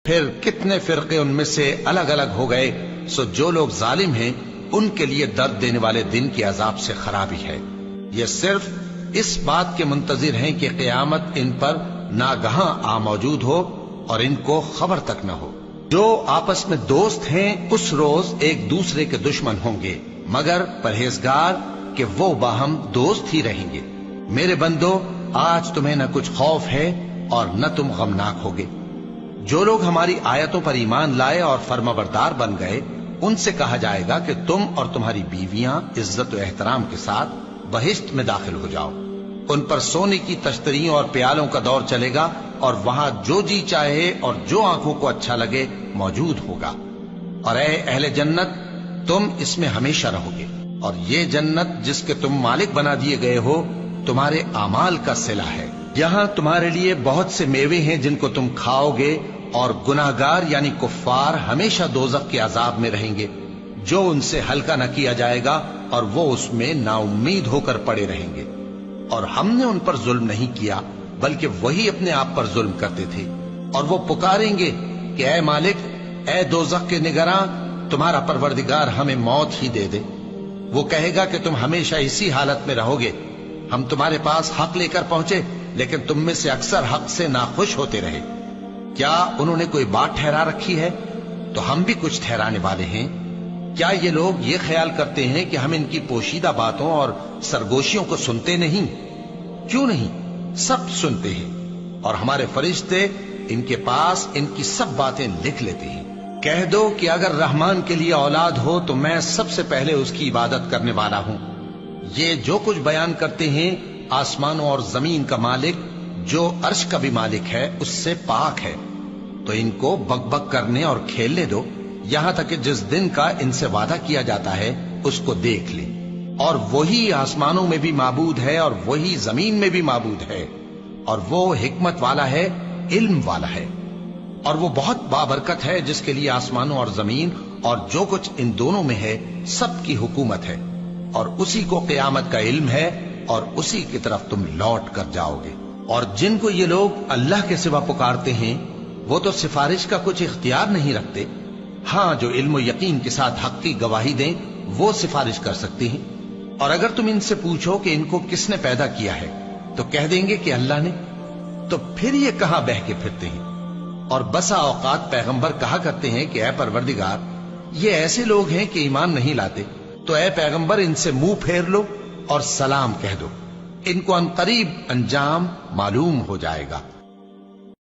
پھر کتنے فرقے ان میں سے الگ الگ ہو گئے، سو جو لوگ ظالم ہیں ان کے لیے درد دینے والے دن کے عذاب سے خرابی ہے۔ یہ صرف اس بات کے منتظر ہیں کہ قیامت ان پر ناگہاں آ موجود ہو اور ان کو خبر تک نہ ہو۔ جو آپس میں دوست ہیں اس روز ایک دوسرے کے دشمن ہوں گے، مگر پرہیزگار کہ وہ باہم دوست ہی رہیں گے۔ میرے بندو، آج تمہیں نہ کچھ خوف ہے اور نہ تم غمناک ہوگے۔ جو لوگ ہماری آیتوں پر ایمان لائے اور فرمانبردار بن گئے، ان سے کہا جائے گا کہ تم اور تمہاری بیویاں عزت و احترام کے ساتھ بہشت میں داخل ہو جاؤ۔ ان پر سونے کی تشتریوں اور پیالوں کا دور چلے گا، اور وہاں جو جی چاہے اور جو آنکھوں کو اچھا لگے موجود ہوگا۔ اور اے اہل جنت، تم اس میں ہمیشہ رہو گے، اور یہ جنت جس کے تم مالک بنا دیے گئے ہو تمہارے اعمال کا صلہ ہے۔ یہاں تمہارے لیے بہت سے میوے ہیں جن کو تم کھاؤ گے، اور گناہگار یعنی کفار ہمیشہ دوزخ کے عذاب میں رہیں گے، جو ان سے ہلکا نہ کیا جائے گا، اور وہ اس میں نا امید ہو کر پڑے رہیں گے۔ اور ہم نے ان پر ظلم نہیں کیا، بلکہ وہی اپنے آپ پر ظلم کرتے تھے۔ اور وہ پکاریں گے کہ اے مالک، اے دوزخ کے نگراں، تمہارا پروردگار ہمیں موت ہی دے دے۔ وہ کہے گا کہ تم ہمیشہ اسی حالت میں رہو گے، ہم تمہارے پاس حق لے کر پہنچے، لیکن تم میں سے اکثر حق سے ناخوش ہوتے رہے۔ کیا انہوں نے کوئی بات ٹھہرا رکھی ہے؟ تو ہم بھی کچھ ٹھہرانے والے ہیں۔ کیا یہ لوگ یہ خیال کرتے ہیں کہ ہم ان کی پوشیدہ باتوں اور سرگوشیوں کو سنتے نہیں؟ کیوں نہیں، سب سنتے ہیں، اور ہمارے فرشتے ان کے پاس ان کی سب باتیں لکھ لیتے ہیں۔ کہہ دو کہ اگر رحمان کے لیے اولاد ہو تو میں سب سے پہلے اس کی عبادت کرنے والا ہوں۔ یہ جو کچھ بیان کرتے ہیں آسمانوں اور زمین کا مالک، جو عرش کا بھی مالک ہے، اس سے پاک ہے۔ تو ان کو بک بک کرنے اور کھیلنے دو، یہاں تک کہ جس دن کا ان سے وعدہ کیا جاتا ہے اس کو دیکھ لیں۔ اور وہی آسمانوں میں بھی معبود ہے اور وہی زمین میں بھی معبود ہے، اور وہ حکمت والا ہے، علم والا ہے، اور وہ بہت بابرکت ہے جس کے لیے آسمانوں اور زمین اور جو کچھ ان دونوں میں ہے سب کی حکومت ہے، اور اسی کو قیامت کا علم ہے، اور اسی کی طرف تم لوٹ کر جاؤ گے۔ اور جن کو یہ لوگ اللہ کے سوا پکارتے ہیں وہ تو سفارش کا کچھ اختیار نہیں رکھتے، ہاں جو علم و یقین کے ساتھ حق کی گواہی دیں وہ سفارش کر سکتے ہیں۔ اور اگر تم ان سے پوچھو کہ ان کو کس نے پیدا کیا ہے تو کہہ دیں گے کہ اللہ نے، تو پھر یہ کہاں بہہ کے پھرتے ہیں؟ اور بسا اوقات پیغمبر کہا کرتے ہیں کہ اے پروردگار، یہ ایسے لوگ ہیں کہ ایمان نہیں لاتے، تو اے پیغمبر ان سے منہ پھیر لو اور سلام کہہ دو، ان کو عنقریب انجام معلوم ہو جائے گا۔